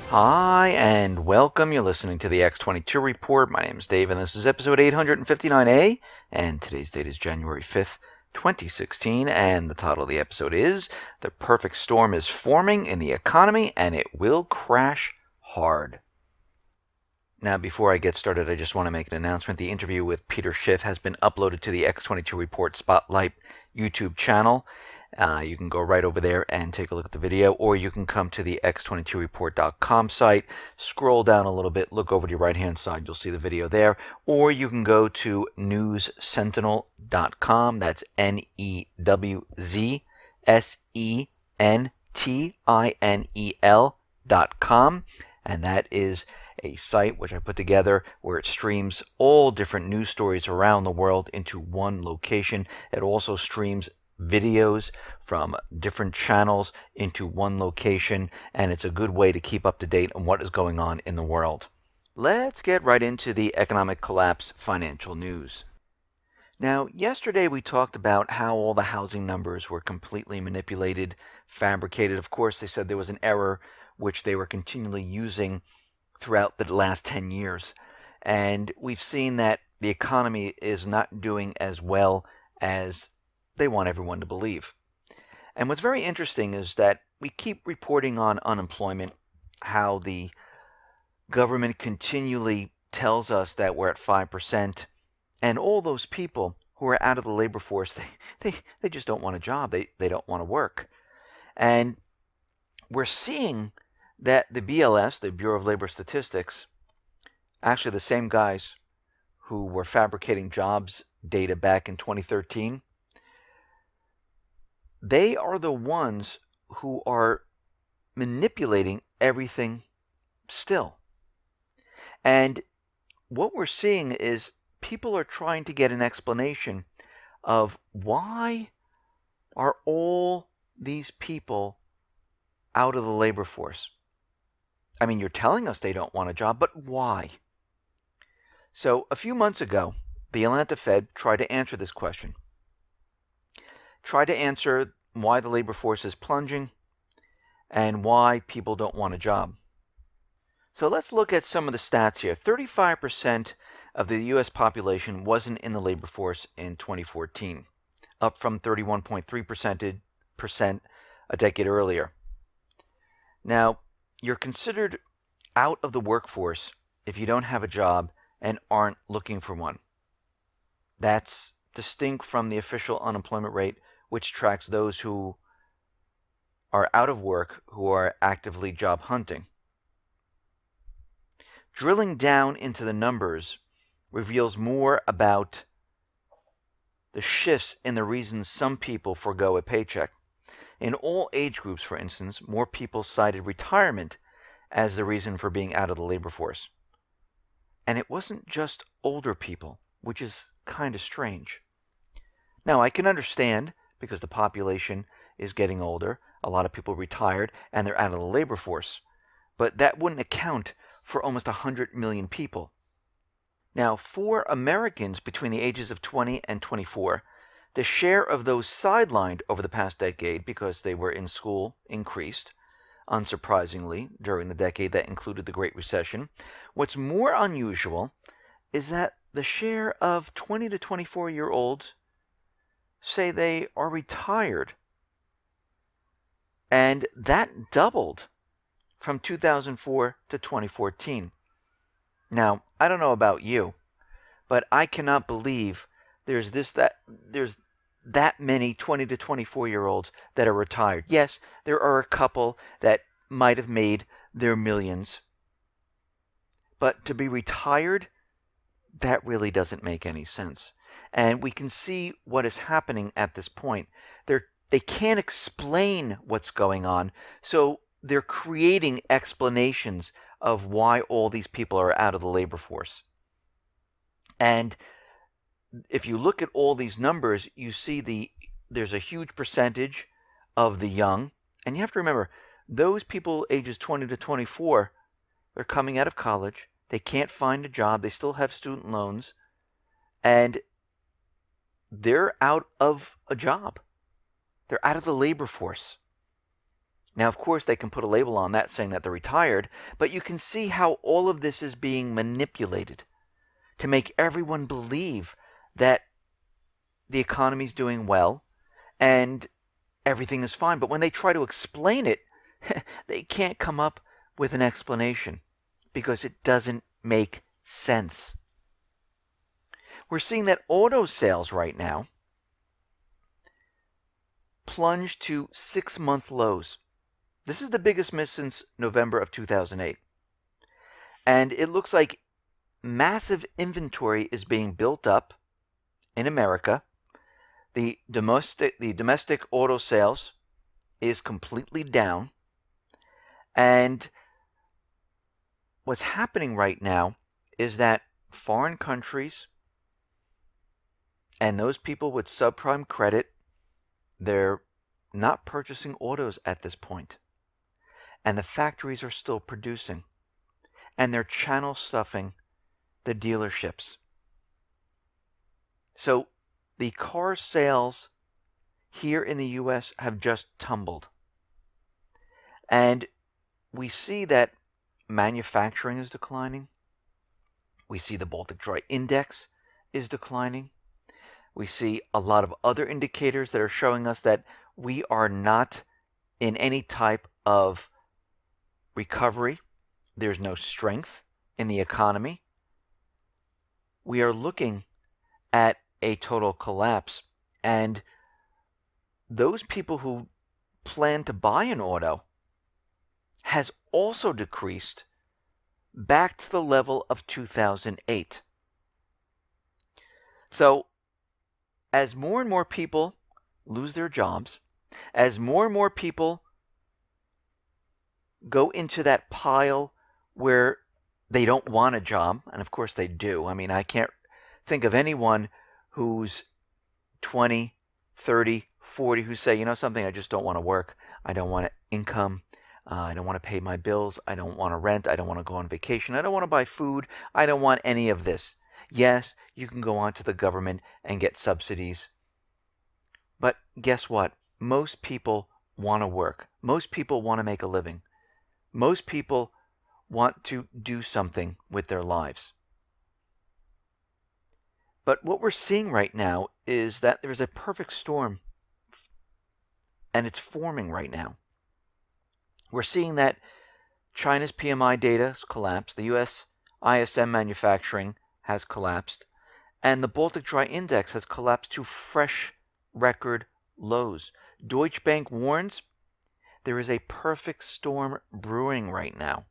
Hi, and welcome. You're listening to the X22 Report. My name is Dave, and this is episode 859A, and today's date is January 5th, 2016, and the title of the episode is The Perfect Storm is Forming in the Economy, and it will crash hard. Now, before I get started, I just want to make an announcement. The interview with Peter Schiff has been uploaded to the X22 Report Spotlight YouTube channel. You can go right over there and take a look at the video, or you can come to the x22report.com site, scroll down a little bit, look over to your right-hand side, you'll see the video there, or you can go to newssentinel.com, that's newssentinel.com, and that is a site which I put together where it streams all different news stories around the world into one location. It also streams videos from different channels into one location, and it's a good way to keep up to date on what is going on in the world. Let's get right into the economic collapse financial news. Now, yesterday we talked about how all the housing numbers were completely manipulated, fabricated. Of course, they said there was an error which they were continually using throughout the last 10 years. And we've seen that the economy is not doing as well as they want everyone to believe. And what's very interesting is that we keep reporting on unemployment, how the government continually tells us that we're at 5%, and all those people who are out of the labor force, they just don't want a job. They don't want to work. And we're seeing that the BLS, the Bureau of Labor Statistics, actually the same guys who were fabricating jobs data back in 2013, they are the ones who are manipulating everything still. And what we're seeing is people are trying to get an explanation of why are all these people out of the labor force. I mean, you're telling us they don't want a job, but why? So a few months ago, the Atlanta Fed tried to answer this question. Try to answer why the labor force is plunging and why people don't want a job. So let's look at some of the stats here. 35% of the U.S. population wasn't in the labor force in 2014, up from 31.3% a decade earlier. Now, you're considered out of the workforce if you don't have a job and aren't looking for one. That's distinct from the official unemployment rate, which tracks those who are out of work, who are actively job hunting. Drilling down into the numbers reveals more about the shifts in the reasons some people forgo a paycheck. In all age groups, for instance, more people cited retirement as the reason for being out of the labor force. And it wasn't just older people, which is kind of strange. Now, I can understand, because the population is getting older, a lot of people retired, and they're out of the labor force. But that wouldn't account for almost 100 million people. Now, for Americans between the ages of 20 and 24, the share of those sidelined over the past decade because they were in school increased, unsurprisingly, during the decade that included the Great Recession. What's more unusual is that the share of 20 to 24-year-olds say they are retired. And that doubled from 2004 to 2014. Now, I don't know about you, but I cannot believe there's that many 20 to 24-year-olds that are retired. Yes, there are a couple that might have made their millions. But to be retired, that really doesn't make any sense. And we can see what is happening at this point. They can't explain what's going on, so they're creating explanations of why all these people are out of the labor force. And if you look at all these numbers, you see there's a huge percentage of the young. And you have to remember, those people ages 20 to 24, they're coming out of college. They can't find a job. They still have student loans. And they're out of a job. They're out of the labor force. Now, of course, they can put a label on that saying that they're retired, but you can see how all of this is being manipulated to make everyone believe that the economy's doing well and everything is fine. But when they try to explain it, they can't come up with an explanation because it doesn't make sense. We're seeing that auto sales right now plunged to 6-month lows. This is the biggest miss since November of 2008. And it looks like massive inventory is being built up in America. The domestic auto sales is completely down. And what's happening right now is that foreign countries and those people with subprime credit, they're not purchasing autos at this point. And the factories are still producing. And they're channel stuffing the dealerships. So the car sales here in the U.S. have just tumbled. And we see that manufacturing is declining. We see the Baltic Dry Index is declining. We see a lot of other indicators that are showing us that we are not in any type of recovery. There's no strength in the economy. We are looking at a total collapse. And those people who plan to buy an auto has also decreased back to the level of 2008. So as more and more people lose their jobs, as more and more people go into that pile where they don't want a job, and of course they do. I mean, I can't think of anyone who's 20, 30, 40 who say, you know something, I just don't want to work. I don't want income. I don't want to pay my bills. I don't want to rent. I don't want to go on vacation. I don't want to buy food. I don't want any of this. Yes, you can go on to the government and get subsidies. But guess what? Most people want to work. Most people want to make a living. Most people want to do something with their lives. But what we're seeing right now is that there's a perfect storm, and it's forming right now. We're seeing that China's PMI data has collapsed, the US ISM manufacturing has collapsed, and the Baltic Dry Index has collapsed to fresh record lows. Deutsche Bank warns there is a perfect storm brewing right now.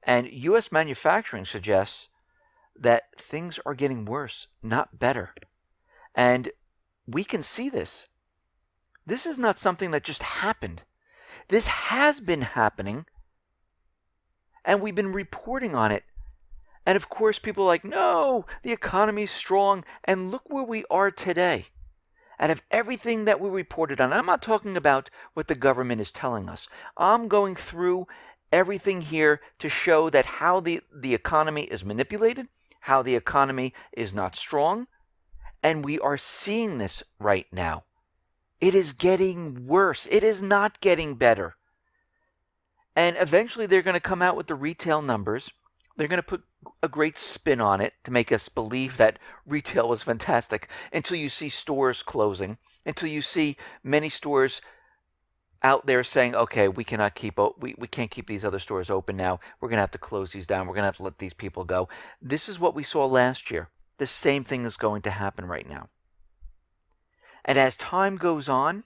And US manufacturing suggests that things are getting worse, not better. And we can see this. This is not something that just happened. This has been happening, and we've been reporting on it. And of course, people are like, no, the economy's strong, and look where we are today. Out of everything that we reported on, I'm not talking about what the government is telling us. I'm going through everything here to show that how the economy is manipulated, how the economy is not strong, and we are seeing this right now. It is getting worse. It is not getting better. And eventually they're going to come out with the retail numbers. They're going to put a great spin on it to make us believe that retail was fantastic until you see stores closing, until you see many stores out there saying, okay, we can't keep these other stores open now. We're going to have to close these down. We're going to have to let these people go. This is what we saw last year. The same thing is going to happen right now. And as time goes on,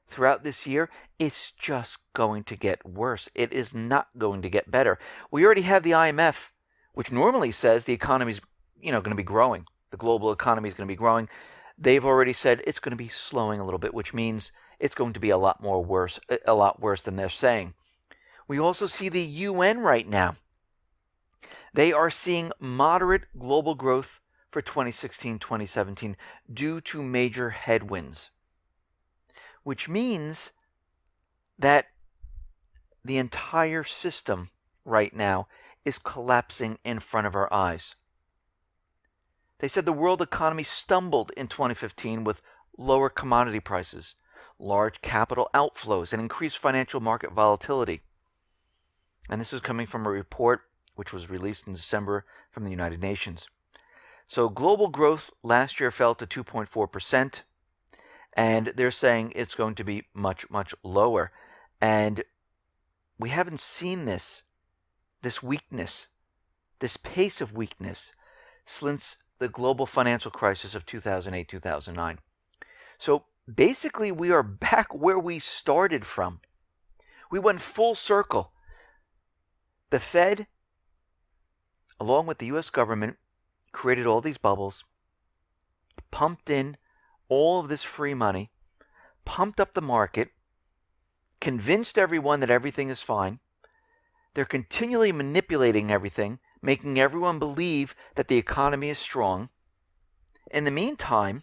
throughout this year, it's just going to get worse. It is not going to get better. We already have the IMF, which normally says the economy is, going to be growing. The global economy is going to be growing. They've already said it's going to be slowing a little bit, which means it's going to be a lot worse than they're saying. We also see the UN right now. They are seeing moderate global growth for 2016-2017 due to major headwinds, which means that the entire system right now is collapsing in front of our eyes. They said the world economy stumbled in 2015 with lower commodity prices, large capital outflows, and increased financial market volatility. And this is coming from a report which was released in December from the United Nations. So global growth last year fell to 2.4%, and they're saying it's going to be much, much lower. And we haven't seen this weakness, this pace of weakness, since the global financial crisis of 2008, 2009. So basically, we are back where we started from. We went full circle. The Fed, along with the U.S. government, created all these bubbles, pumped in all of this free money, pumped up the market, convinced everyone that everything is fine. They're continually manipulating everything, making everyone believe that the economy is strong. In the meantime,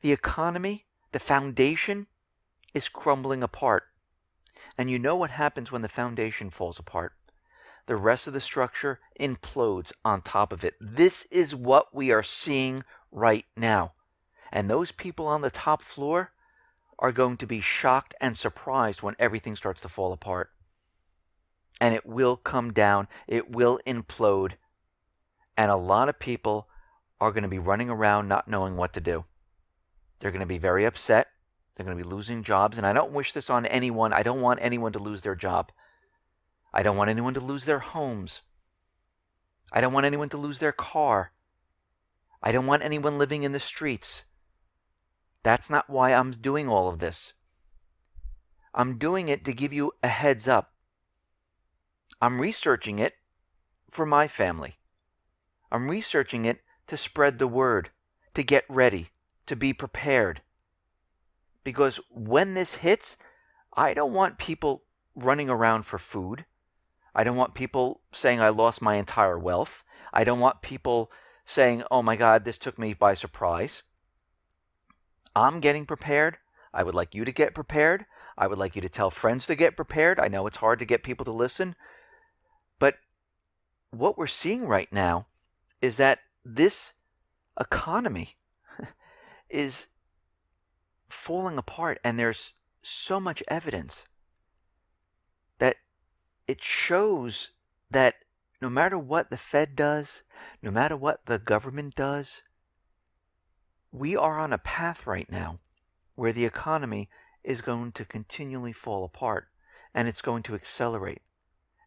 the economy, the foundation, is crumbling apart. And you know what happens when the foundation falls apart. The rest of the structure implodes on top of it. This is what we are seeing right now. And those people on the top floor are going to be shocked and surprised when everything starts to fall apart. And it will come down. It will implode. And a lot of people are going to be running around not knowing what to do. They're going to be very upset. They're going to be losing jobs. And I don't wish this on anyone. I don't want anyone to lose their job. I don't want anyone to lose their homes. I don't want anyone to lose their car. I don't want anyone living in the streets. That's not why I'm doing all of this. I'm doing it to give you a heads up. I'm researching it for my family. I'm researching it to spread the word, to get ready, to be prepared. Because when this hits, I don't want people running around for food. I don't want people saying I lost my entire wealth. I don't want people saying, oh my God, this took me by surprise. I'm getting prepared. I would like you to get prepared. I would like you to tell friends to get prepared. I know it's hard to get people to listen. But what we're seeing right now is that this economy is falling apart, and there's so much evidence that it shows that no matter what the Fed does, no matter what the government does, we are on a path right now where the economy is going to continually fall apart, and it's going to accelerate,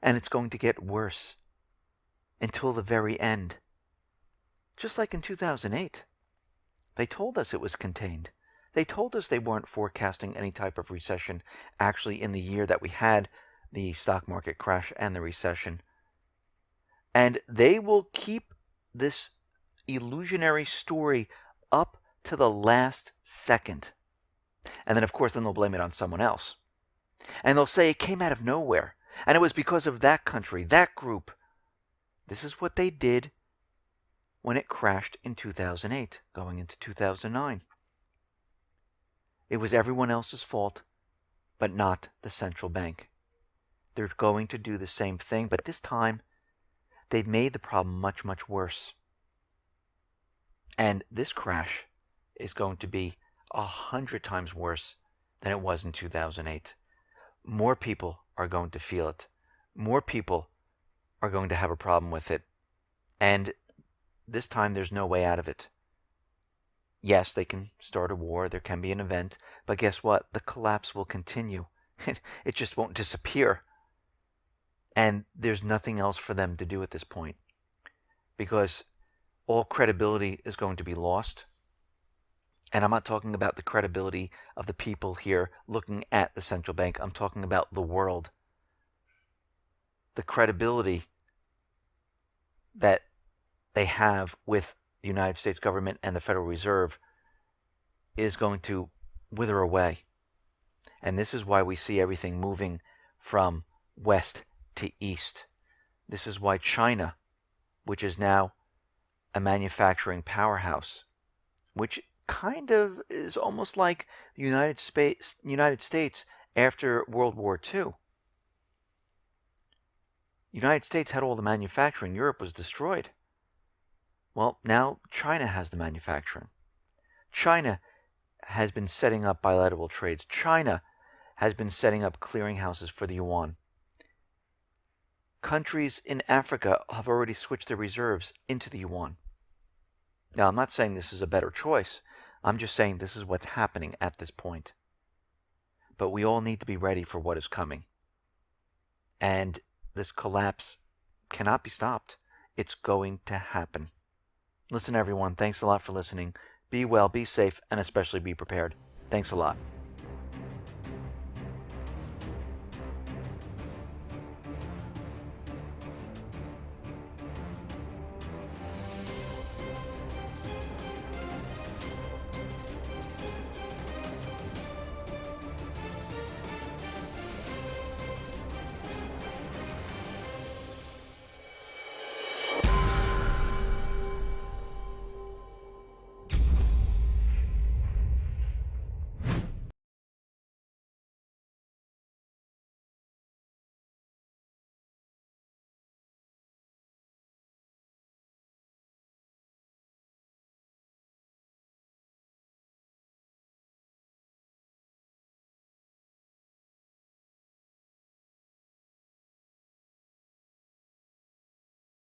and it's going to get worse until the very end. Just like in 2008, they told us it was contained. They told us they weren't forecasting any type of recession actually in the year that we had the stock market crash and the recession. And they will keep this illusionary story up to the last second. And then, of course, they'll blame it on someone else. And they'll say it came out of nowhere. And it was because of that country, that group. This is what they did when it crashed in 2008, going into 2009. It was everyone else's fault, but not the central bank. They're going to do the same thing, but this time they've made the problem much, much worse. And this crash is going to be 100 times worse than it was in 2008. More people are going to feel it. More people are going to have a problem with it. And this time there's no way out of it. Yes, they can start a war, there can be an event, but guess what? The collapse will continue. It just won't disappear. And there's nothing else for them to do at this point, because all credibility is going to be lost. And I'm not talking about the credibility of the people here looking at the central bank. I'm talking about the world. The credibility that they have with the United States government and the Federal Reserve is going to wither away. And this is why we see everything moving from west to east. This is why China, which is now a manufacturing powerhouse, which kind of is almost like the United States after World War II. United States had all the manufacturing. Europe was destroyed. Well, now China has the manufacturing. China has been setting up bilateral trades. China has been setting up clearinghouses for the yuan. Countries in Africa have already switched their reserves into the yuan. Now, I'm not saying this is a better choice. I'm just saying this is what's happening at this point. But we all need to be ready for what is coming. And this collapse cannot be stopped. It's going to happen. Listen, everyone, thanks a lot for listening. Be well, be safe, and especially be prepared. Thanks a lot.